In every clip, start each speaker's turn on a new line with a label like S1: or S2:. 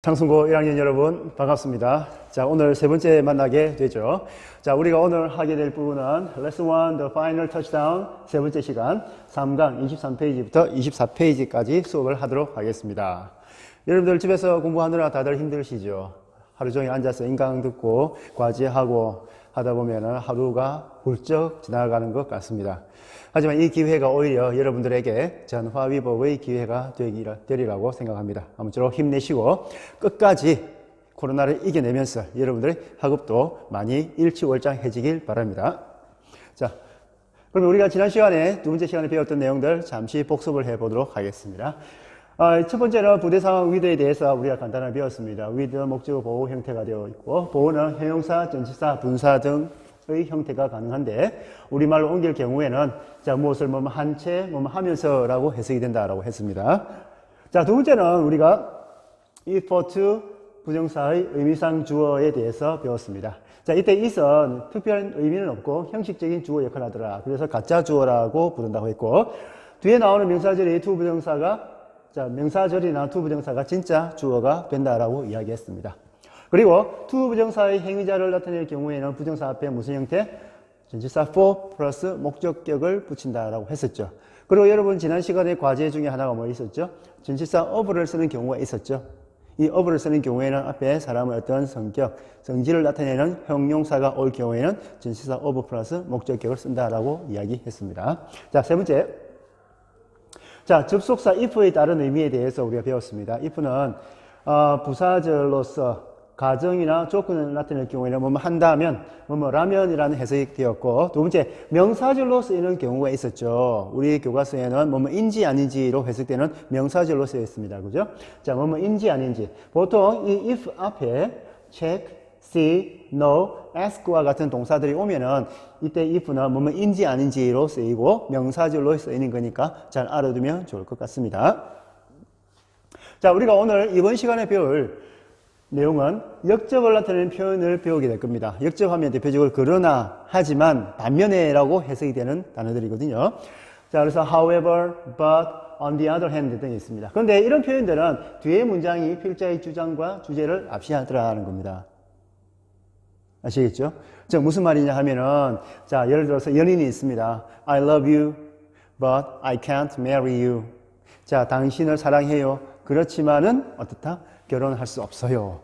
S1: 창순고 1학년 여러분 반갑습니다. 자, 오늘 세 번째 만나게 되죠. 자, 우리가 오늘 하게 될 부분은 Lesson 1, The Final Touchdown 세 번째 시간 3강 23페이지부터 24페이지까지 수업을 하도록 하겠습니다. 여러분들 집에서 공부하느라 다들 힘드시죠? 하루 종일 앉아서 인강 듣고 과제하고 하다 보면 하루가 훌쩍 지나가는 것 같습니다. 하지만 이 기회가 오히려 여러분들에게 전화위복의 기회가 되리라고 생각합니다. 아무쪼록 힘내시고 끝까지 코로나를 이겨내면서 여러분들의 학업도 많이 일취월장해지길 바랍니다. 자, 그럼 우리가 지난 시간에 두 번째 시간에 배웠던 내용들 잠시 복습을 해보도록 하겠습니다. 첫 번째는 부대상황 with에 대해서 우리가 간단하게 배웠습니다. with 목적어 보호 형태가 되어 있고, 보호는 형용사, 전치사, 분사 등의 형태가 가능한데 우리말로 옮길 경우에는 자, 무엇을 뭐뭐 한 채, 뭐뭐 하면서라고 해석이 된다라고 했습니다. 자, 두 번째는 우리가 if to 부정사의 의미상 주어에 대해서 배웠습니다. 자, 이때 it은 특별한 의미는 없고 형식적인 주어 역할을 하더라. 그래서 가짜 주어라고 부른다고 했고, 뒤에 나오는 명사절이 to 부정사가 자, 명사절이나 to 부정사가 진짜 주어가 된다라고 이야기했습니다. 그리고 to 부정사의 행위자를 나타낼 경우에는 부정사 앞에 무슨 형태? 전치사 for 플러스 목적격을 붙인다라고 했었죠. 그리고 여러분 지난 시간에 과제 중에 하나가 뭐 있었죠? 전치사 of를 쓰는 경우가 있었죠. 이 of를 쓰는 경우에는 앞에 사람의 어떤 성격, 성질을 나타내는 형용사가 올 경우에는 전치사 of 플러스 목적격을 쓴다라고 이야기했습니다. 자, 세 번째. 자, 접속사 if의 다른 의미에 대해서 우리가 배웠습니다. if는 부사절로서 가정이나 조건을 나타낼 경우에는 뭐뭐 한다면, 뭐뭐라면이라는 해석이 되었고, 두 번째, 명사절로 쓰이는 경우가 있었죠. 우리 교과서에는 뭐뭐인지 아닌지로 해석되는 명사절로 쓰여 있습니다. 그죠? 자, 뭐뭐인지 아닌지. 보통 이 if 앞에 check, see, know, ask와 같은 동사들이 오면은 이때 if는 뭐뭐인지 아닌지로 쓰이고 명사절로 쓰이는 거니까 잘 알아두면 좋을 것 같습니다. 자, 우리가 오늘 이번 시간에 배울 내용은 역접을 나타내는 표현을 배우게 될 겁니다. 역접하면 대표적으로 그러나, 하지만, 반면에라고 해석이 되는 단어들이거든요. 자, 그래서 however, but, on the other hand 등이 있습니다. 그런데 이런 표현들은 뒤에 문장이 필자의 주장과 주제를 압시하더라는 겁니다. 아시겠죠? 즉 무슨 말이냐 하면은, 자, 예를 들어서 연인이 있습니다. I love you, but I can't marry you. 자, 당신을 사랑해요. 그렇지만은 어떻다? 결혼할 수 없어요.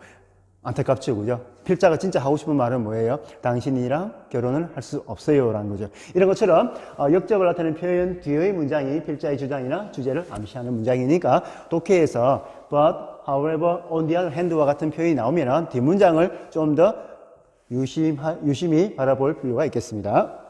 S1: 안타깝죠, 그죠? 필자가 진짜 하고 싶은 말은 뭐예요? 당신이랑 결혼을 할 수 없어요 라는 거죠. 이런 것처럼 역접을 나타내는 표현 뒤의 문장이 필자의 주장이나 주제를 암시하는 문장이니까 독해에서 but, however, on the other hand와 같은 표현이 나오면 뒷문장을 좀 더 유심히 바라볼 필요가 있겠습니다.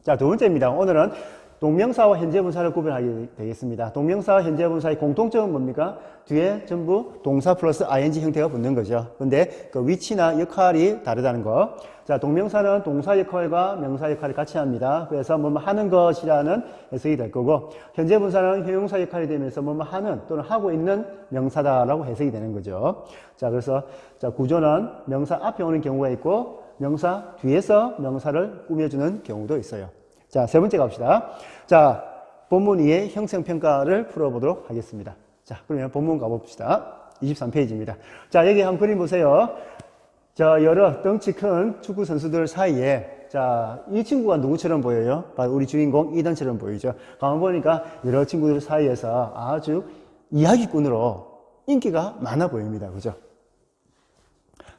S1: 자, 두 번째입니다. 오늘은 동명사와 현재분사를 구별하게 되겠습니다. 동명사와 현재분사의 공통점은 뭡니까? 뒤에 전부 동사 플러스 ing 형태가 붙는 거죠. 근데 그 위치나 역할이 다르다는 거. 자, 동명사는 동사 역할과 명사 역할을 같이 합니다. 그래서 뭐뭐 하는 것이라는 해석이 될 거고, 현재분사는 형용사 역할이 되면서 뭐뭐 하는 또는 하고 있는 명사다라고 해석이 되는 거죠. 자, 그래서 자, 구조는 명사 앞에 오는 경우가 있고, 명사 뒤에서 명사를 꾸며주는 경우도 있어요. 자, 세 번째 갑시다. 자, 본문 2의 형성평가를 풀어보도록 하겠습니다. 자, 그러면 본문 가봅시다. 23페이지입니다. 자, 여기 한번 그림 보세요. 자, 여러 덩치 큰 축구 선수들 사이에, 자, 이 친구가 누구처럼 보여요? 바로 우리 주인공 이든처럼 보이죠. 가만 보니까 여러 친구들 사이에서 아주 이야기꾼으로 인기가 많아 보입니다. 그죠?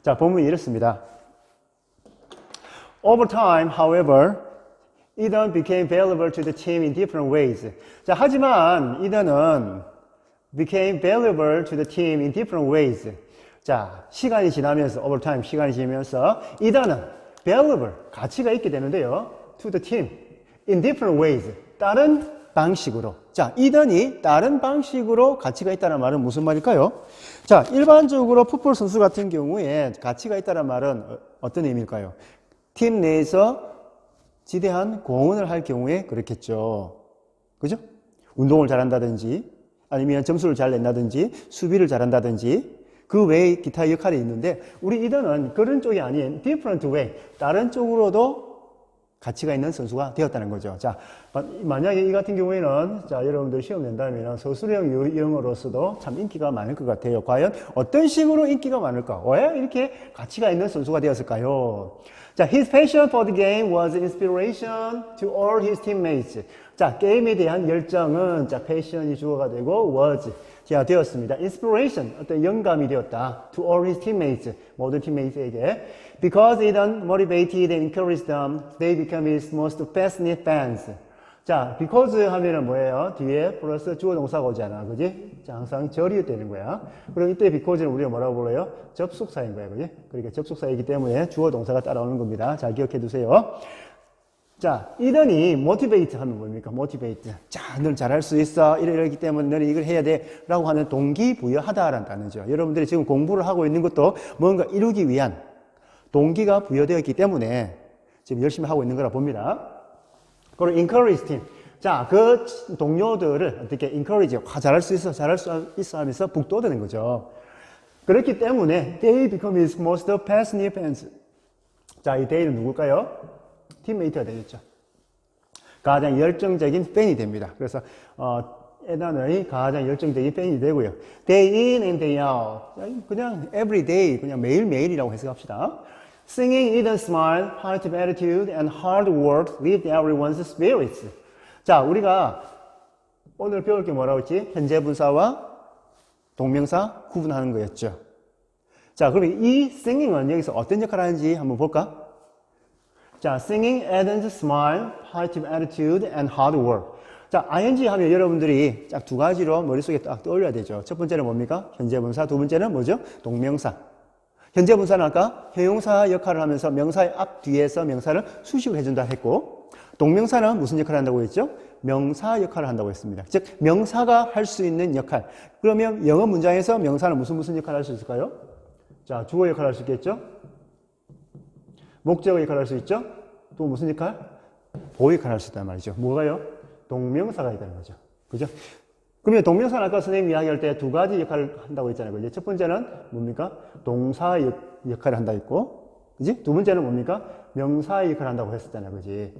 S1: 자, 본문이 이렇습니다. Over time, however, Eden became valuable to the team in different ways. 자, 하지만 이든은 became valuable to the team in different ways. 자, 시간이 지나면서, over time, 시간이 지나면서 이든은 valuable, 가치가 있게 되는데요. to the team in different ways. 다른 방식으로. 자, 이든이 다른 방식으로 가치가 있다는 말은 무슨 말일까요? 자, 일반적으로 풋볼 선수 같은 경우에 가치가 있다는 말은 어떤 의미일까요? 팀 내에서 지대한 공헌을 할 경우에 그렇겠죠. 그죠? 운동을 잘한다든지 아니면 점수를 잘 낸다든지 수비를 잘한다든지 그 외에 기타 역할이 있는데 우리 이든은 그런 쪽이 아닌 different way, 다른 쪽으로도 가치가 있는 선수가 되었다는 거죠. 자, 만약에 이 같은 경우에는 자, 여러분들 시험 낸다면 서술형 영어로서도 참 인기가 많을 것 같아요. 과연 어떤 식으로 인기가 많을까? 왜 이렇게 가치가 있는 선수가 되었을까요? 자, his passion for the game was inspiration to all his teammates. 자, 게임에 대한 열정은 자, passion이 주어가 되고 was 자, 되었습니다. inspiration, 어떤 영감이 되었다. to all his teammates, 모든 팀메이트에게. because it motivated and encouraged them, they became his most passionate fans. 자, because 하면은 뭐예요? 뒤에 플러스 주어 동사가 오잖아. 그지? 자, 항상 절이 되는 거야. 그럼 이때 because는 우리가 뭐라고 불러요? 접속사인 거야. 그지? 그러니까 접속사이기 때문에 주어 동사가 따라오는 겁니다. 잘 기억해 두세요. 자, 이더니 motivate 하면 뭡니까? motivate. 자, 넌 잘할 수 있어. 이러기 때문에 너는 이걸 해야 돼. 라고 하는 동기부여하다라는 단어죠. 여러분들이 지금 공부를 하고 있는 것도 뭔가 이루기 위한 동기가 부여되었기 때문에 지금 열심히 하고 있는 거라 봅니다. 그리고 encourage team. 자, 그 동료들을 어떻게 encourage, 잘할 수 있어, 잘할 수 있어 하면서 북돋우는 거죠. 그렇기 때문에 they become his most passionate fans. 자, 이 they는 누굴까요? 팀메이트가 되겠죠. 가장 열정적인 팬이 됩니다. 그래서 에단의 가장 열정적인 팬이 되고요. Day in and day out. 그냥 every day, 그냥 매일매일이라고 해석합시다. Singing, eat and smile, positive attitude, and hard work lift everyone's spirits. 자, 우리가 오늘 배울 게 뭐라고 했지? 현재 분사와 동명사 구분하는 거였죠. 자, 그러면 이 singing은 여기서 어떤 역할을 하는지 한번 볼까? 자, singing, add and smile, positive attitude, and hard work. 자, ing 하면 여러분들이 딱 두 가지로 머릿속에 딱 떠올려야 되죠. 첫 번째는 뭡니까? 현재 분사. 두 번째는 뭐죠? 동명사. 현재 분사는 아까 형용사 역할을 하면서 명사의 앞 뒤에서 명사를 수식을 해준다 했고, 동명사는 무슨 역할을 한다고 했죠? 명사 역할을 한다고 했습니다. 즉, 명사가 할 수 있는 역할. 그러면 영어 문장에서 명사는 무슨 역할을 할 수 있을까요? 자, 주어 역할을 할 수 있겠죠? 목적어 역할을 할 수 있죠? 또 무슨 역할? 보호 역할을 할 수 있단 말이죠. 뭐가요? 동명사가 있다는 거죠. 그죠? 그러면 동명사는 아까 선생님이 이야기할 때 두 가지 역할을 한다고 했잖아요. 그죠? 첫 번째는 뭡니까? 동사 역할을 한다고 했고, 그지? 두 번째는 뭡니까? 명사 역할을 한다고 했었잖아요. 그지?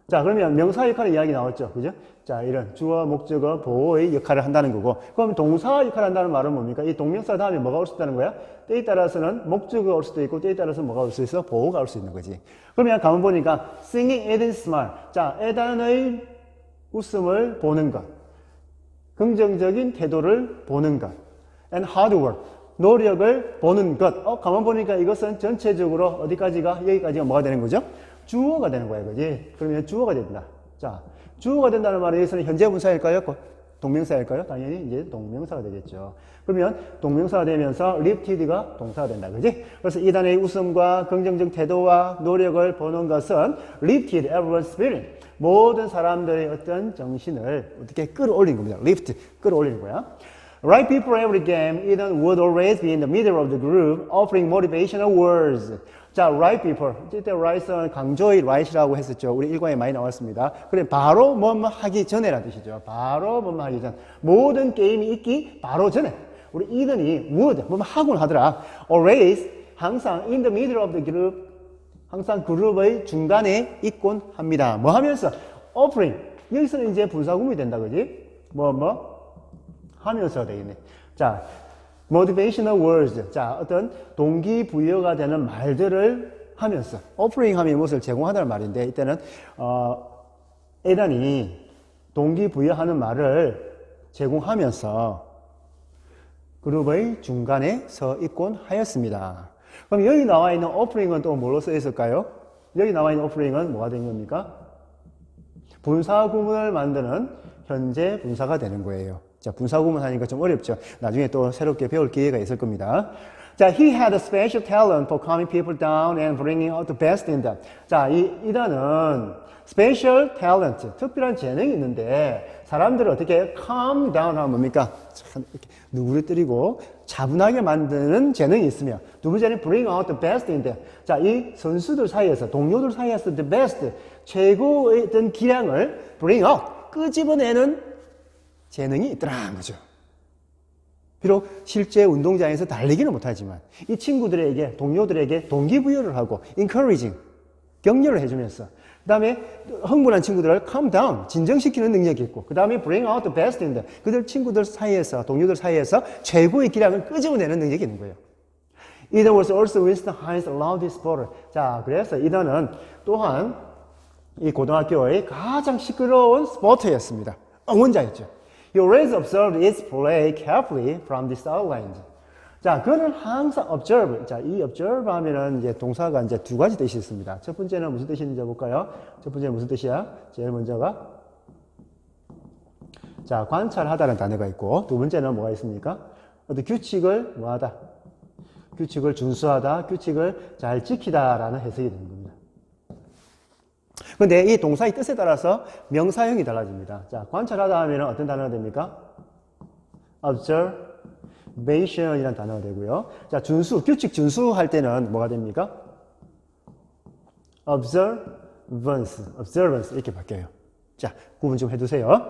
S1: 자, 그러면 명사 역할의 이야기 나왔죠. 그죠? 자, 이런 주어, 목적어, 보호의 역할을 한다는 거고, 그럼 동사 역할을 한다는 말은 뭡니까? 이 동명사 다음에 뭐가 올 수 있다는 거야? 때에 따라서는 목적어가 올 수도 있고, 때에 따라서 뭐가 올 수 있어? 보호가 올 수 있는 거지. 그러면 가만 보니까, singing, add and smile. 자, 에단의 웃음을 보는 것. 긍정적인 태도를 보는 것. and hard work. 노력을 보는 것. 가만 보니까 이것은 전체적으로 어디까지가, 여기까지가 뭐가 되는 거죠? 주어가 되는 거야, 그지? 그러면 주어가 된다. 자, 주어가 된다는 말은 여기서는 현재 분사일까요? 동명사일까요? 당연히 이제 동명사가 되겠죠. 그러면 동명사가 되면서 lifted가 동사가 된다, 그지? 그래서 이 단어의 웃음과 긍정적 태도와 노력을 보는 것은 lifted everyone's spirit. 모든 사람들의 어떤 정신을 어떻게 끌어올린 겁니다. lift, 끌어올리는 거야. Right people every game, Eden would always be in the middle of the group, offering motivational words. 자, right people. 이때 right은 강조의 right이라고 했었죠. 우리 일과에 많이 나왔습니다. 그래, 바로 뭐뭐 하기 전에라는 뜻이죠. 바로 뭐뭐 하기 전. 모든 게임이 있기 바로 전에. 우리 Eden이 would, 뭐뭐 하곤 하더라. Always, 항상 in the middle of the group, 항상 그룹의 중간에 있곤 합니다. 뭐 하면서? offering. 여기서는 이제 분사구문이 된다, 그지? 하면서 되겠네. 자, motivational words. 자, 어떤 동기부여가 되는 말들을 하면서. offering 하면 무엇을 제공하다는 말인데, 이때는, 에단이 동기부여하는 말을 제공하면서 그룹의 중간에 서 있곤 하였습니다. 그럼 여기 나와 있는 offering은 또 뭘로 써 있을까요? 여기 나와 있는 offering은 뭐가 된 겁니까? 분사구문을 만드는 현재 분사가 되는 거예요. 자, 분사구문 하니까 좀 어렵죠. 나중에 또 새롭게 배울 기회가 있을 겁니다. 자, he had a special talent for calming people down and bringing out the best in them. 자, 이 단어는 special talent, 특별한 재능이 있는데 사람들을 어떻게 calm down 하면 뭡니까? 참 이렇게 누그러뜨리고 차분하게 만드는 재능이 있으며 두 번째는 bring out the best in them. 자, 이 선수들 사이에서 동료들 사이에서 the best, 최고의 어떤 기량을 bring out, 끄집어내는 재능이 있더라는 거죠. 비록 실제 운동장에서 달리기는 못하지만 이 친구들에게, 동료들에게 동기부여를 하고 encouraging, 격려를 해주면서 그 다음에 흥분한 친구들을 calm down, 진정시키는 능력이 있고, 그 다음에 bring out the best in them, 그들 친구들 사이에서, 동료들 사이에서 최고의 기량을 끄집어내는 능력이 있는 거예요. Eden was also Winston Hines' loudest supporter. 자, 그래서 이던은 또한 이 고등학교의 가장 시끄러운 스포터였습니다. 응원자였죠. He always observed its play carefully from the sidelines. 자, 그는 항상 observe. 자, 이 observe 하면은 이제 동사가 이제 두 가지 뜻이 있습니다. 첫 번째는 무슨 뜻이 있는지 볼까요? 첫 번째는 무슨 뜻이야? 제일 먼저가 자, 관찰하다는 단어가 있고, 두 번째는 뭐가 있습니까? 어떤 규칙을 뭐하다? 규칙을 준수하다, 규칙을 잘 지키다라는 해석이 되는 겁니다. 근데 이 동사의 뜻에 따라서 명사형이 달라집니다. 자, 관찰하다 하면 어떤 단어가 됩니까? observation이라는 단어가 되고요. 자, 준수, 규칙 준수할 때는 뭐가 됩니까? observance 이렇게 바뀌어요. 자, 구분 좀 해두세요.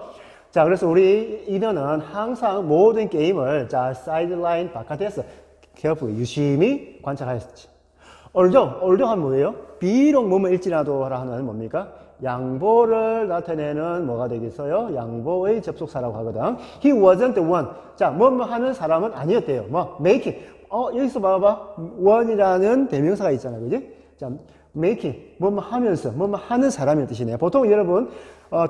S1: 자, 그래서 우리 이더는 항상 모든 게임을 자, 사이드라인 바깥에서 carefully, 유심히 관찰하였지. although 하면 뭐예요? 비록 뭐뭐 일지라도 하는 뭡니까? 양보를 나타내는 뭐가 되겠어요? 양보의 접속사라고 하거든. He wasn't the one. 자, 뭐뭐 하는 사람은 아니었대요. 뭐, making. 여기서 봐봐. one이라는 대명사가 있잖아. 그지? 자, making. 뭐뭐 하면서, 뭐뭐 하는 사람의 뜻이네요. 보통 여러분,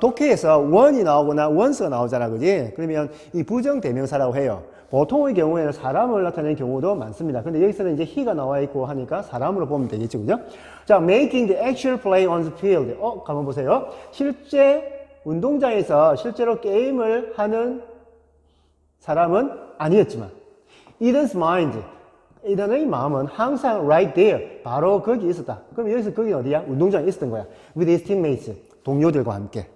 S1: 독해에서 one이 나오거나 once가 나오잖아. 그지? 그러면 이 부정 대명사라고 해요. 보통의 경우에는 사람을 나타내는 경우도 많습니다. 근데 여기서는 이제 he가 나와 있고 하니까 사람으로 보면 되겠죠. 그죠? 자, making the actual play on the field. 가만 보세요. 실제 운동장에서 실제로 게임을 하는 사람은 아니었지만, Eden's mind, 이든의 마음은 항상 right there, 바로 거기 있었다. 그럼 여기서 거기 어디야? 운동장에 있었던 거야. With his teammates, 동료들과 함께.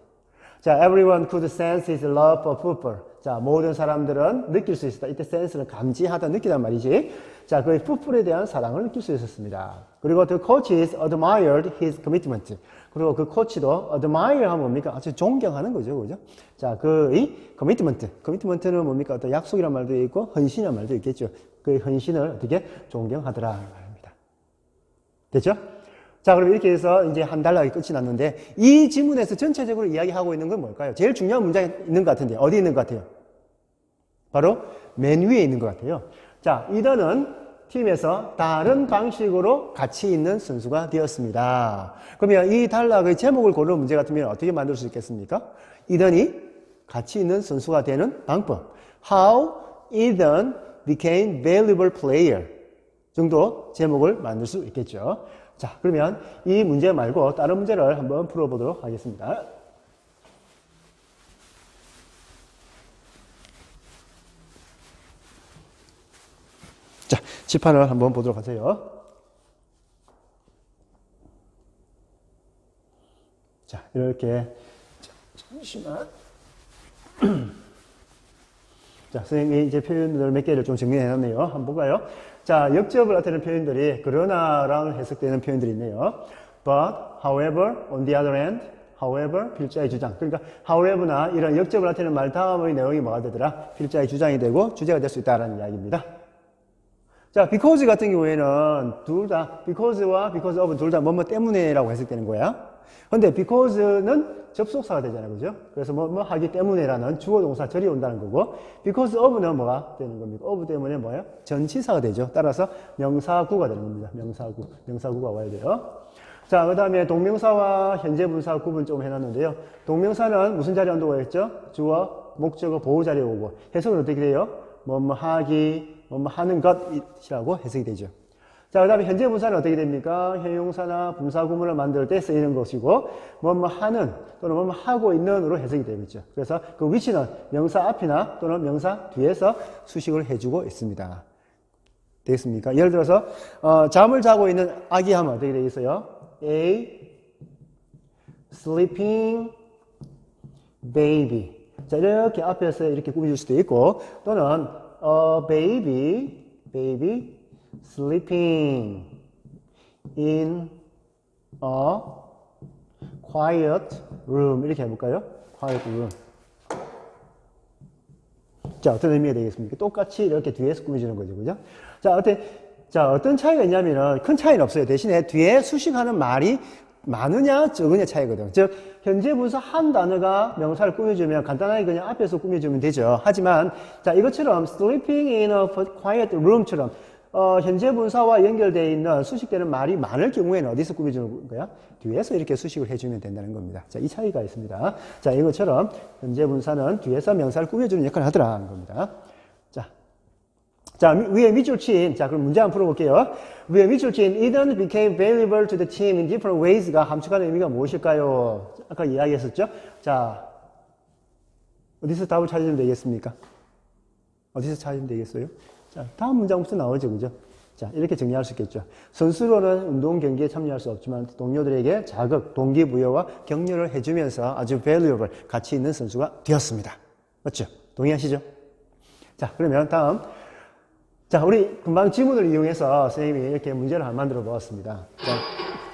S1: 자, everyone could sense his love for football. 자, 모든 사람들은 느낄 수 있었다. 이때 sense는 감지하다, 느끼단 말이지. 자, 그의 풋볼에 대한 사랑을 느낄 수 있었습니다. 그리고 the coaches admired his commitment. 그리고 그 코치도 admire 하면 뭡니까? 아주 존경하는 거죠. 그죠? 자, 그의 commitment. commitment는 뭡니까? 어떤 약속이란 말도 있고, 헌신이란 말도 있겠죠. 그의 헌신을 어떻게 존경하더라. 말입니다. 됐죠? 자, 그럼 이렇게 해서 이제 한 단락이 끝이 났는데, 이 지문에서 전체적으로 이야기하고 있는 건 뭘까요? 제일 중요한 문장이 있는 것 같은데, 어디 있는 것 같아요? 바로 맨 위에 있는 것 같아요. 자, 이더는 팀에서 다른 방식으로 가치 있는 선수가 되었습니다. 그러면 이 단락의 제목을 고르는 문제 같으면 어떻게 만들 수 있겠습니까? 이더니 가치 있는 선수가 되는 방법. How Ethan became valuable player 정도 제목을 만들 수 있겠죠. 자, 그러면 이 문제 말고 다른 문제를 한번 풀어보도록 하겠습니다. 자, 칠판을 한번 보도록 하세요. 자, 이렇게. 잠시만. 자, 선생님이 이제 표현들 몇 개를 좀 정리해 놨네요. 한번 볼까요? 자, 역접을 나타내는 표현들이 그러나라는 해석되는 표현들이 있네요. But, however, on the other hand, however, 필자의 주장. 그러니까 however나 이런 역접을 나타내는 말 다음의 내용이 뭐가 되더라? 필자의 주장이 되고 주제가 될 수 있다는 이야기입니다. 자, because 같은 경우에는 둘 다, because와 because of 둘 다 뭐뭐 때문에라고 해석되는 거야. 근데 because는 접속사가 되잖아요. 그죠? 그래서 뭐 하기 때문에라는 주어 동사 절이 온다는 거고, because of는 뭐가 되는 겁니까? of 때문에 뭐예요? 전치사가 되죠. 따라서 명사구가 되는 겁니다. 명사구가 와야 돼요. 자, 그 다음에 동명사와 현재 분사 구분 좀 해놨는데요. 동명사는 무슨 자리에 온다고 했죠? 주어, 목적어, 보호 자리에 오고, 해석은 어떻게 돼요? 뭐뭐 하기, 뭐뭐 하는 것이라고 해석이 되죠. 자, 그 다음에 현재 분사는 어떻게 됩니까? 형용사나 분사 구문을 만들 때 쓰이는 것이고, 뭐뭐 하는 또는 뭐뭐 하고 있는으로 해석이 되겠죠. 그래서 그 위치는 명사 앞이나 또는 명사 뒤에서 수식을 해주고 있습니다. 되겠습니까? 예를 들어서 잠을 자고 있는 아기 하면 어떻게 되겠어요? A sleeping baby. 자, 이렇게 앞에서 이렇게 꾸며줄 수도 있고, 또는 baby sleeping in a quiet room. 이렇게 해볼까요? quiet room. 자, 어떤 의미가 되겠습니까? 똑같이 이렇게 뒤에서 꾸며주는 거죠. 그죠? 자, 어떤 차이가 있냐면은 큰 차이는 없어요. 대신에 뒤에 수식하는 말이 많으냐 적으냐 차이거든. 즉 현재 분사 한 단어가 명사를 꾸며주면 간단하게 그냥 앞에서 꾸며주면 되죠. 하지만 자 이것처럼 sleeping in a quiet room처럼 현재 분사와 연결되어 있는 수식되는 말이 많을 경우에는 어디서 꾸며주는 거야? 뒤에서 이렇게 수식을 해주면 된다는 겁니다. 자, 이 차이가 있습니다. 자, 이것처럼 현재 분사는 뒤에서 명사를 꾸며주는 역할을 하더라는 겁니다. 자, 위에 밑줄 친, 자, 그럼 문제 한번 풀어볼게요. 위에 밑줄 친, Eden became valuable to the team in different ways가 함축하는 의미가 무엇일까요? 아까 이야기했었죠? 자, 어디서 답을 찾으면 되겠습니까? 어디서 찾으면 되겠어요? 자, 다음 문장부터 나오죠, 그죠? 자, 이렇게 정리할 수 있겠죠. 선수로는 운동 경기에 참여할 수 없지만 동료들에게 자극, 동기부여와 격려를 해주면서 아주 valuable, 가치 있는 선수가 되었습니다. 맞죠? 동의하시죠? 자, 그러면 다음. 자, 우리 금방 지문을 이용해서 선생님이 이렇게 문제를 하나 만들어 보았습니다. 자,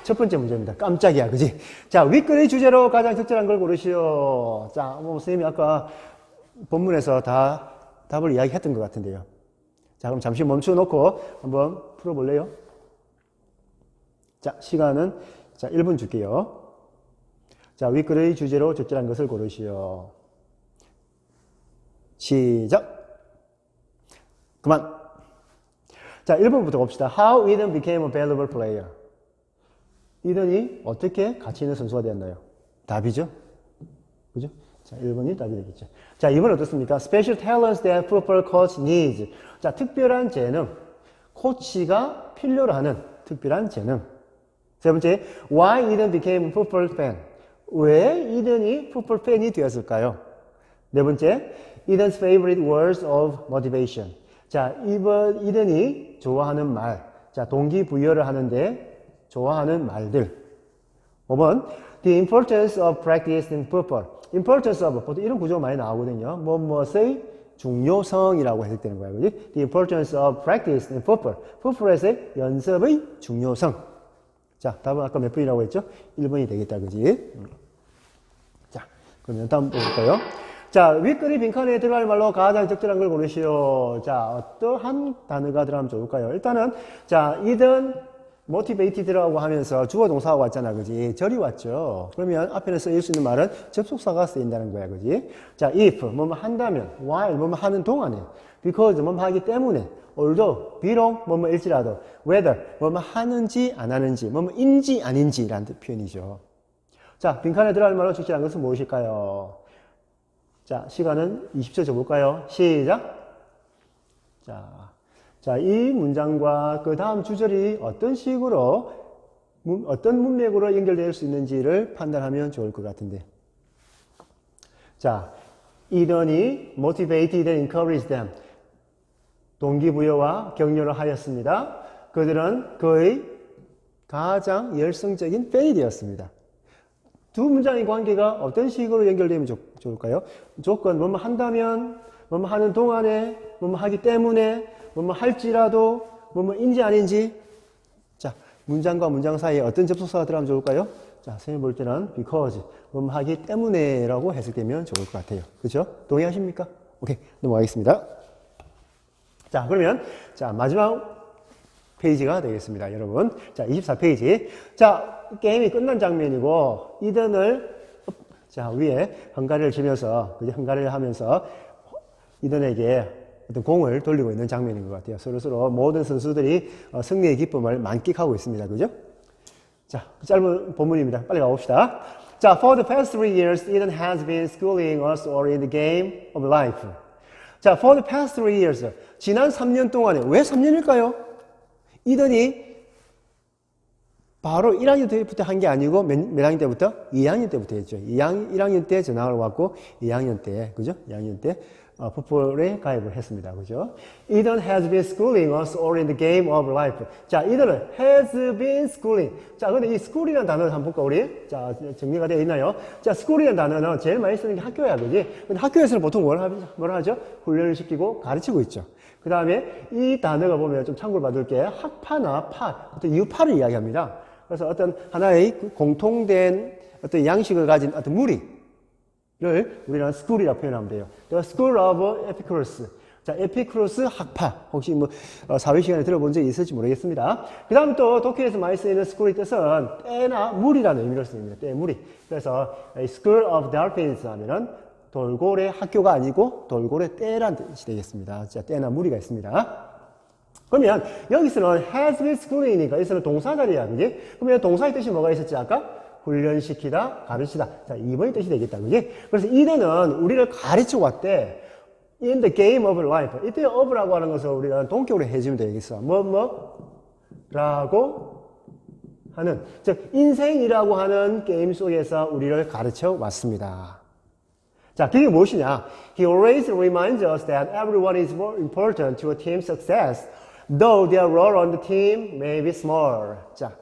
S1: 첫 번째 문제입니다. 깜짝이야, 그지? 자, 윗글의 주제로 가장 적절한 걸 고르시오. 자, 선생님이 아까 본문에서 다 답을 이야기했던 것 같은데요. 자, 그럼 잠시 멈춰 놓고 한번 풀어볼래요? 자, 시간은, 자, 1분 줄게요. 자, 윗글의 주제로 적절한 것을 고르시오. 시작! 그만! 자, 1번부터 봅시다. How Eden became a valuable player. 이든이 어떻게 가치 있는 선수가 되었나요? 답이죠? 그죠? 자, 1번이 답이 되겠죠. 자, 2번 어떻습니까? Special talents that football coach needs. 자, 특별한 재능. 코치가 필요로 하는 특별한 재능. 세 번째, Why Eden became a football fan. 왜 이든이 풋볼 팬이 되었을까요? 네 번째, Eden's favorite words of motivation. 자, 이든이 좋아하는 말. 자, 동기부여를 하는데 좋아하는 말들. 5번, the importance of practice in football. importance of, 보통 이런 구조가 많이 나오거든요. 무엇의 중요성이라고 해석되는 거예요. 그지? the importance of practice in football. 풋볼에서의 연습의 중요성. 자, 답은 아까 몇 번이라고 했죠? 1번이 되겠다. 그지? 자, 그러면 다음 볼까요? 자, 윗글이 빈칸에 들어갈 말로 가장 적절한 걸 고르시오. 자, 어떠한 단어가 들어가면 좋을까요? 일단은, 자, 이든 motivated라고 하면서 주어 동사가 왔잖아, 그지? 절이 왔죠. 그러면 앞에는 쓰일 수 있는 말은 접속사가 쓰인다는 거야, 그지? 자, if, 뭐뭐 한다면, while, 뭐뭐 하는 동안에, because, 뭐뭐 하기 때문에, although, 비록, 뭐뭐 일지라도, whether, 뭐뭐 하는지 안 하는지, 뭐뭐 인지 아닌지라는 표현이죠. 자, 빈칸에 들어갈 말로 적절한 것은 무엇일까요? 자, 시간은 20초 줘볼까요? 시작! 자, 이 문장과 그 다음 주절이 어떤 식으로, 어떤 문맥으로 연결될 수 있는지를 판단하면 좋을 것 같은데. 자, 이든이 motivated and encouraged them. 동기부여와 격려를 하였습니다. 그들은 그의 가장 열성적인 팬이 되었습니다. 두 문장의 관계가 어떤 식으로 연결되면 좋을까요? 조건, 뭐뭐 한다면, 뭐뭐 하는 동안에, 뭐뭐 하기 때문에, 뭐뭐 할지라도, 뭐뭐 인지 아닌지. 자, 문장과 문장 사이에 어떤 접속사가 들어가면 좋을까요? 자, 선생님 볼 때는 because, 뭐뭐 하기 때문에라고 해석되면 좋을 것 같아요. 그렇죠? 동의하십니까? 오케이, 넘어가겠습니다. 자, 그러면, 자, 마지막 페이지가 되겠습니다, 여러분. 자, 24페이지. 자, 게임이 끝난 장면이고, 이든을, 자, 위에 헝가리를 치면서, 그죠? 헝가리를 하면서 이든에게 어떤 공을 돌리고 있는 장면인 것 같아요. 서로 모든 선수들이 승리의 기쁨을 만끽하고 있습니다. 그죠? 자, 짧은 본문입니다. 빨리 가봅시다. 자, for the past 3 years, Eden has been schooling us all in the game of life. 자, for the past 3 years. 지난 3년 동안에, 왜 3년일까요? 이든이 바로 1학년 때부터 한 게 아니고 몇 학년 때부터? 2학년 때부터 했죠. 1학년 때 전학을 왔고 2학년 때, 그죠? 2학년 때 풋볼에 가입을 했습니다. 그죠? Eden has been schooling us all in the game of life. 자, Eden은 has been schooling. 자, 근데 이 school이라는 단어를 한번 볼까, 우리? 자, 정리가 되어 있나요? 자, school이라는 단어는 제일 많이 쓰는 게 학교야, 그지? 근데 학교에서는 보통 뭘 하죠? 훈련을 시키고 가르치고 있죠. 그 다음에 이 단어가 보면 좀 참고를 받을 게 학파나 파, 어떤 유파를 이야기합니다. 그래서 어떤 하나의 공통된 어떤 양식을 가진 어떤 무리를 우리는 school이라고 표현하면 돼요. The School of Epicurus. 자, 에피쿠로스 학파. 혹시 뭐 사회 시간에 들어본 적이 있을지 모르겠습니다. 그 다음 또 독해에서 많이 쓰이는 school의 뜻은 때나 물이라는 의미로 쓰입니다. 때, 물이. 그래서 school of dolphins 하면은 돌고래 학교가 아니고 돌고래 떼란 뜻이 되겠습니다. 자, 때나 무리가 있습니다. 그러면 여기서는 has been school이니까 여기서는 동사 자리야, 그지? 그러면 동사의 뜻이 뭐가 있었지 아까? 훈련시키다, 가르치다. 자, 2번의 뜻이 되겠다, 그지? 그래서 이때는 우리를 가르쳐 왔대. In the game of life. 이때 of라고 하는 것을 우리가 동격으로 해주면 되겠어. 라고 하는, 즉 인생이라고 하는 게임 속에서 우리를 가르쳐 왔습니다. 자, 그게 무엇이냐? He always reminds us that everyone is more important to a team's success, though their role on the team may be small. 자,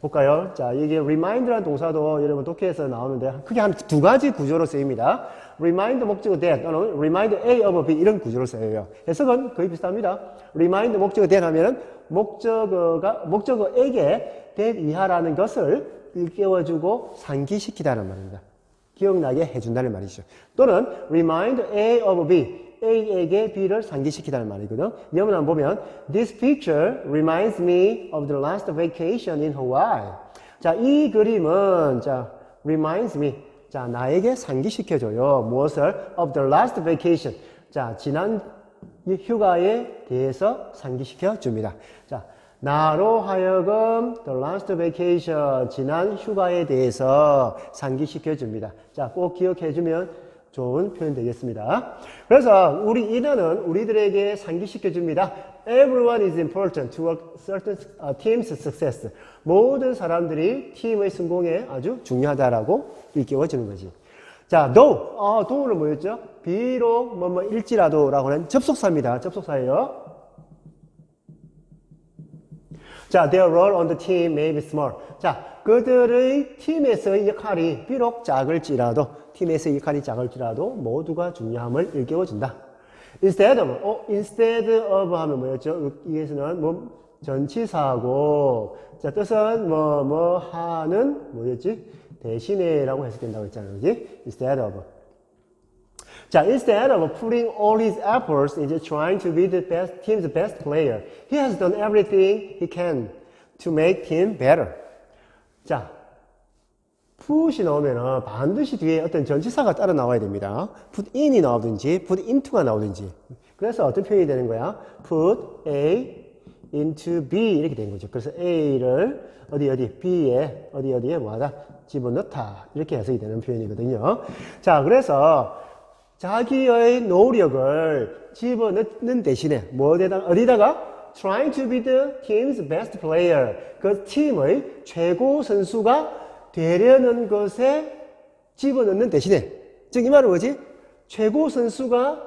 S1: 볼까요? 자, 이게 remind라는 동사도 여러분 독해에서 나오는데 크게 한 두 가지 구조로 쓰입니다. remind 목적어 that 또는 remind A of B 이런 구조로 쓰여요. 해석은 거의 비슷합니다. remind 목적어 that 하면은 목적어에게 that 이하라는 것을 일깨워주고 상기시키다는 말입니다. 기억나게 해준다는 말이죠. 또는 remind A of B, A에게 B를 상기시키다는 말이거든. 영문 한번 보면 This picture reminds me of the last vacation in Hawaii. 자, 이 그림은 자, reminds me. 자, 나에게 상기시켜줘요. 무엇을? Of the last vacation. 자, 지난 휴가에 대해서 상기시켜 줍니다. 자, 나로 하여금 the last vacation, 지난 휴가에 대해서 상기시켜 줍니다. 자, 꼭 기억해 주면 좋은 표현 되겠습니다. 그래서 우리 인어는 우리들에게 상기시켜 줍니다. Everyone is important to a certain team's success. 모든 사람들이 팀의 성공에 아주 중요하다라고 일깨워 주는 거지. 자, though는 뭐였죠? 비록 일지라도라고 하는 접속사입니다. 접속사예요. 자, their role on the team may be small. 자, 그들의 팀에서의 역할이 비록 작을지라도, 팀에서의 역할이 작을지라도 모두가 중요함을 일깨워준다. instead of 하면 뭐였죠? 여기에서는 전치사하고, 자, 뜻은 하는, 뭐였지? 대신에라고 해석된다고 했잖아요. 그지? instead of. 자, instead of putting all his efforts into trying to be the best, team's best player, he has done everything he can to make team better. 자, put이 나오면은 반드시 뒤에 어떤 전치사가 따라 나와야 됩니다. put in이 나오든지, put into가 나오든지. 그래서 어떤 표현이 되는 거야? put A into B 이렇게 된 거죠. 그래서 A를 B에 어디에 뭐하다? 집어넣다. 이렇게 해석이 되는 표현이거든요. 자, 그래서 자기의 노력을 집어넣는 대신에 어디다가? Trying to be the team's best player. 그 팀의 최고 선수가 되려는 것에 집어넣는 대신에, 즉 이 말은 뭐지? 최고 선수가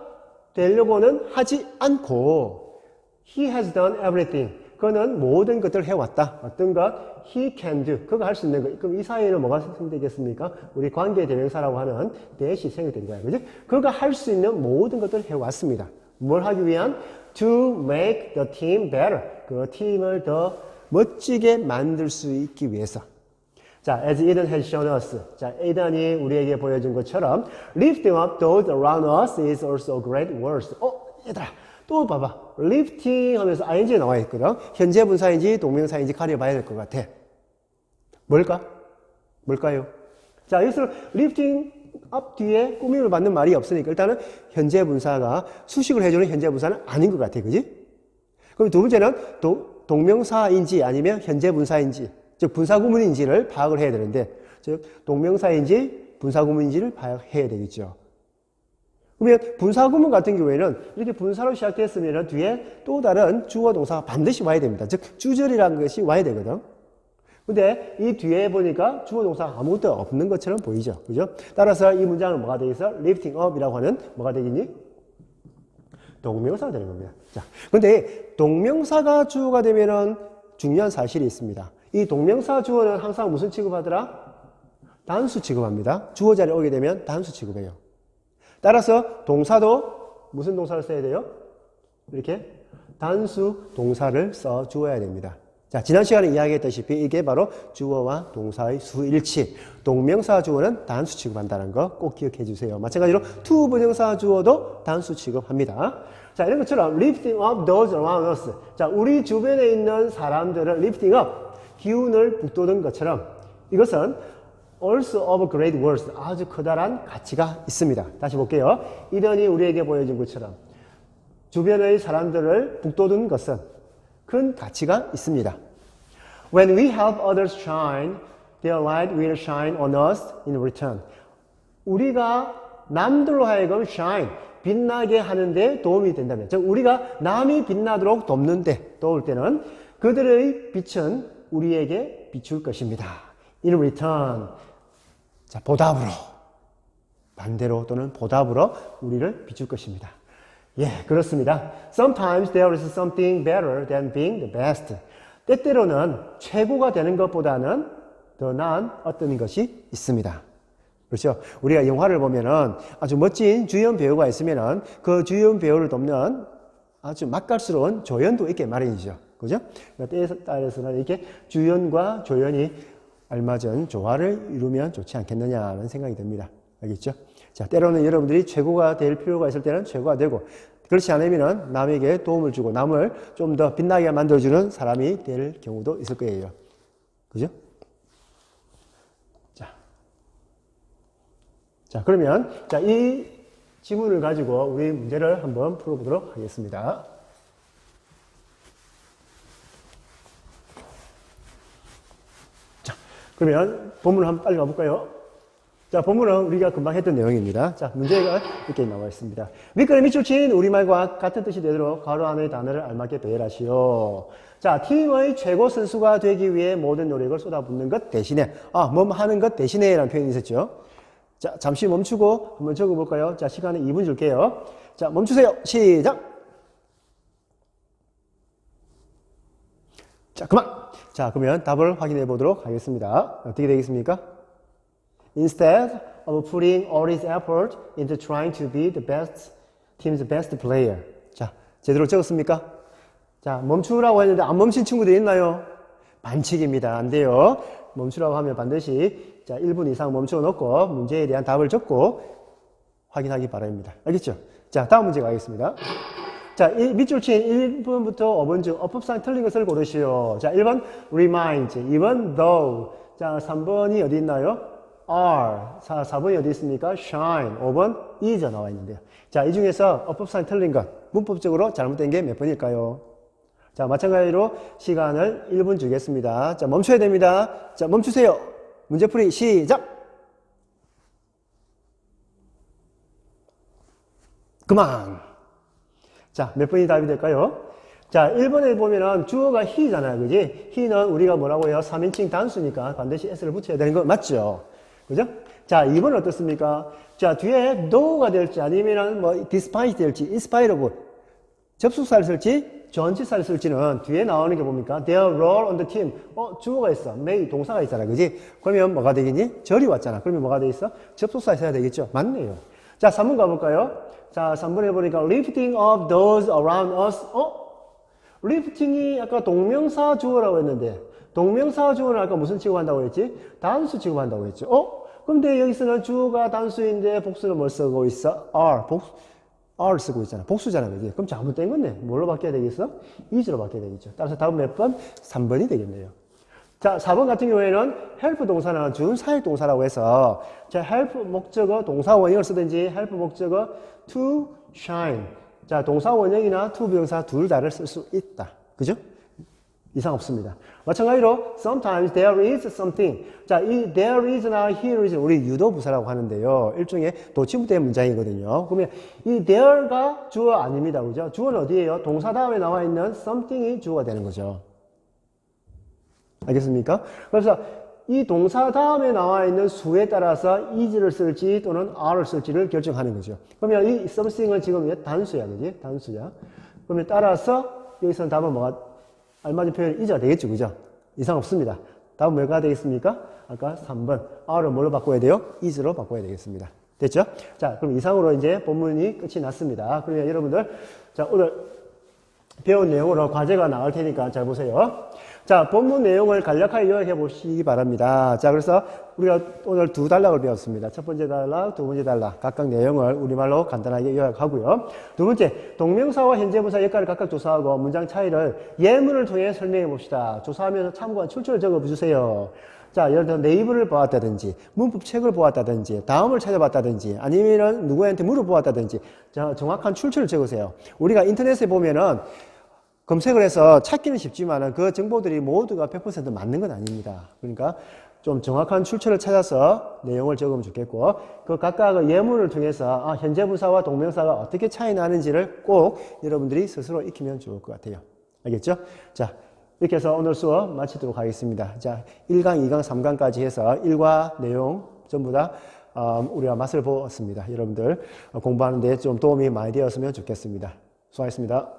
S1: 되려고는 하지 않고 He has done everything. 그는 모든 것들을 해왔다. 어떤 것? He can do. 그가 할 수 있는 것. 그럼 이 사이에는 뭐가 생기겠습니까? 우리 관계 대명사라고 하는 that이 생겨된 거야. 그지? 그가 할 수 있는 모든 것들을 해왔습니다. 뭘 하기 위한? To make the team better. 그 팀을 더 멋지게 만들 수 있기 위해서. 자, as Eden has shown us. 자, 에단이 우리에게 보여준 것처럼 lifting up those around us is also a great work. 얘들아. 또 봐봐. lifting 하면서 ing 나와 있거든. 현재 분사인지 동명사인지 가려봐야 될 것 같아. 뭘까요? 자, 여기서 lifting up 뒤에 꾸밈을 받는 말이 없으니까 일단은 현재 분사가 수식을 해주는 현재 분사는 아닌 것 같아. 그지? 그럼 두 번째는 동명사인지 아니면 현재 분사인지, 즉 분사구문인지를 파악을 해야 되는데, 즉 동명사인지 분사구문인지를 파악해야 되겠죠. 그러면 분사구문 같은 경우에는 이렇게 분사로 시작됐으면 뒤에 또 다른 주어 동사가 반드시 와야 됩니다. 즉 주절이라는 것이 와야 되거든. 근데 이 뒤에 보니까 주어 동사가 아무것도 없는 것처럼 보이죠. 그죠? 따라서 이 문장은 뭐가 되겠어? lifting up이라고 하는 뭐가 되겠니? 동명사가 되는 겁니다. 자, 근데 동명사가 주어가 되면은 중요한 사실이 있습니다. 이 동명사 주어는 항상 무슨 취급하더라? 단수 취급합니다. 주어 자리에 오게 되면 단수 취급해요. 따라서 동사도 무슨 동사를 써야 돼요? 이렇게 단수 동사를 써 주어야 됩니다. 자, 지난 시간에 이야기했다시피 이게 바로 주어와 동사의 수일치. 동명사 주어는 단수 취급한다는 거 꼭 기억해 주세요. 마찬가지로 투부정사 주어도 단수 취급합니다. 자, 이런 것처럼 lifting up those around us. 자, 우리 주변에 있는 사람들을 lifting up, 기운을 북돋은 것처럼 이것은 also of great worth, 아주 커다란 가치가 있습니다. 다시 볼게요. 이런이 우리에게 보여진 것처럼 주변의 사람들을 북돋은 것은 큰 가치가 있습니다. When we help others shine, their light will shine on us in return. 우리가 남들로 하여금 shine, 빛나게 하는데 도움이 된다면, 즉 우리가 남이 빛나도록 돕는데, 도울 때는 그들의 빛은 우리에게 비출 것입니다. In return, 자, 보답으로, 반대로 또는 보답으로 우리를 비출 것입니다. 예, 그렇습니다. Sometimes there is something better than being the best. 때때로는 최고가 되는 것보다는 더 나은 어떤 것이 있습니다. 그렇죠? 우리가 영화를 보면은 아주 멋진 주연 배우가 있으면은 그 주연 배우를 돕는 아주 맛깔스러운 조연도 있게 마련이죠. 그죠? 때에 따라서는 이렇게 주연과 조연이 알맞은 조화를 이루면 좋지 않겠느냐는 생각이 듭니다. 알겠죠? 자, 때로는 여러분들이 최고가 될 필요가 있을 때는 최고가 되고, 그렇지 않으면 남에게 도움을 주고 남을 좀 더 빛나게 만들어주는 사람이 될 경우도 있을 거예요. 그죠? 자, 그러면, 자, 이 지문을 가지고 우리 문제를 한번 풀어보도록 하겠습니다. 자, 그러면 본문을 한번 빨리 가볼까요? 자, 본문은 우리가 금방 했던 내용입니다. 자, 문제가 이렇게 나와 있습니다. 밑글에 밑줄 친 우리말과 같은 뜻이 되도록 가로 안의 단어를 알맞게 배열하시오. 자, 팀의 최고 선수가 되기 위해 모든 노력을 쏟아붓는 것 대신에, 뭐 하는 것 대신에 라는 표현이 있었죠. 자, 잠시 멈추고 한번 적어볼까요? 자, 시간에 2분 줄게요. 자, 멈추세요. 시작! 자, 그만! 자, 그러면 답을 확인해 보도록 하겠습니다. 어떻게 되겠습니까? Instead of putting all his effort into trying to be the best, team's best player. 자, 제대로 적었습니까? 자, 멈추라고 했는데 안 멈춘 친구들이 있나요? 반칙입니다. 안 돼요. 멈추라고 하면 반드시 자, 1분 이상 멈춰 놓고 문제에 대한 답을 적고 확인하기 바랍니다. 알겠죠? 자, 다음 문제 가겠습니다. 자, 밑줄 친 1번부터 5번 중 어법상 틀린 것을 고르시오. 자, 1번 remind, 2번 though. 자, 3번이 어디 있나요? are. 자, 4번이 어디 있습니까? shine. 5번 is 나와 있는데요. 자, 이 중에서 어법상 틀린 것, 문법적으로 잘못된 게 몇 번일까요? 자, 마찬가지로 시간을 1분 주겠습니다. 자, 멈춰야 됩니다. 자, 멈추세요. 문제풀이 시작! 그만! 자, 몇 번이 답이 될까요? 자, 1번에 보면은 주어가 he잖아요. 그지? he는 우리가 뭐라고 해요? 3인칭 단수니까 반드시 s를 붙여야 되는 거 맞죠? 그죠? 자, 2번은 어떻습니까? 자, 뒤에 thouggh가 될지 아니면은 뭐 despite 될지, in spite of 접속사를 쓸지, 전치사를 쓸지는 뒤에 나오는 게 뭡니까? Their role on the team. 주어가 있어. may 동사가 있잖아. 그지? 그러면 뭐가 되겠니? 절이 왔잖아. 그러면 뭐가 돼 있어? 접속사 있어야 되겠죠? 맞네요. 자, 3번 가볼까요? 자, 3번에 보니까 lifting up those around us. lifting이 아까 동명사 주어라고 했는데 동명사 주어는 아까 무슨 취급한다고 했지? 단수 취급한다고 했죠. 근데 여기서는 주어가 단수인데 복수는 뭘 쓰고 있어? are 쓰고 있잖아. 복수잖아. 그지? 그럼 잘못된 건데 뭘로 바뀌어야 되겠어? is로 바뀌어야 되겠죠. 따라서 답은 몇 번? 3번이 되겠네요. 자, 4번 같은 경우에는 help 동사는 준사역 동사라고 해서 자, help 목적어 동사 원형을 쓰든지 help 목적어 to shine. 자, 동사 원형이나 to 비동사 둘 다를 쓸 수 있다. 그죠? 이상 없습니다. 마찬가지로 sometimes there is something. 자, 이 there is나 here is 우리 유도부사라고 하는데요. 일종의 도치부대 문장이거든요. 그러면 이 there가 주어 아닙니다. 그죠? 주어는 어디예요? 동사 다음에 나와 있는 something이 주어가 되는 거죠. 알겠습니까? 그래서 이 동사 다음에 나와 있는 수에 따라서 is를 쓸지 또는 are를 쓸지를 결정하는 거죠. 그러면 이 something은 지금 단수야. 그지? 단수야. 그러면 따라서 여기서는 답은 뭐가 알맞은 표현이 is가 되겠죠. 그죠? 이상 없습니다. 답은 뭐가 되겠습니까? 아까 3번. are를 뭘로 바꿔야 돼요? is로 바꿔야 되겠습니다. 됐죠? 자, 그럼 이상으로 이제 본문이 끝이 났습니다. 그러면 여러분들, 자, 오늘 배운 내용으로 과제가 나올 테니까 잘 보세요. 자, 본문 내용을 간략하게 요약해 보시기 바랍니다. 자, 그래서 우리가 오늘 두 단락을 배웠습니다. 첫 번째 단락, 두 번째 단락. 각각 내용을 우리말로 간단하게 요약하고요. 두 번째, 동명사와 현재분사 역할을 각각 조사하고 문장 차이를 예문을 통해 설명해 봅시다. 조사하면서 참고한 출처를 적어 주세요. 자, 예를 들어 네이버를 보았다든지, 문법책을 보았다든지, 다음을 찾아봤다든지, 아니면은 누구한테 물어보았다든지, 정확한 출처를 적으세요. 우리가 인터넷에 보면은 검색을 해서 찾기는 쉽지만은 그 정보들이 모두가 100% 맞는 건 아닙니다. 그러니까 좀 정확한 출처를 찾아서 내용을 적으면 좋겠고, 그 각각의 예문을 통해서 현재 분사와 동명사가 어떻게 차이 나는지를 꼭 여러분들이 스스로 익히면 좋을 것 같아요. 알겠죠? 자, 이렇게 해서 오늘 수업 마치도록 하겠습니다. 자, 1강, 2강, 3강까지 해서 일과 내용 전부 다 우리가 맛을 보았습니다. 여러분들 공부하는 데 좀 도움이 많이 되었으면 좋겠습니다. 수고하셨습니다.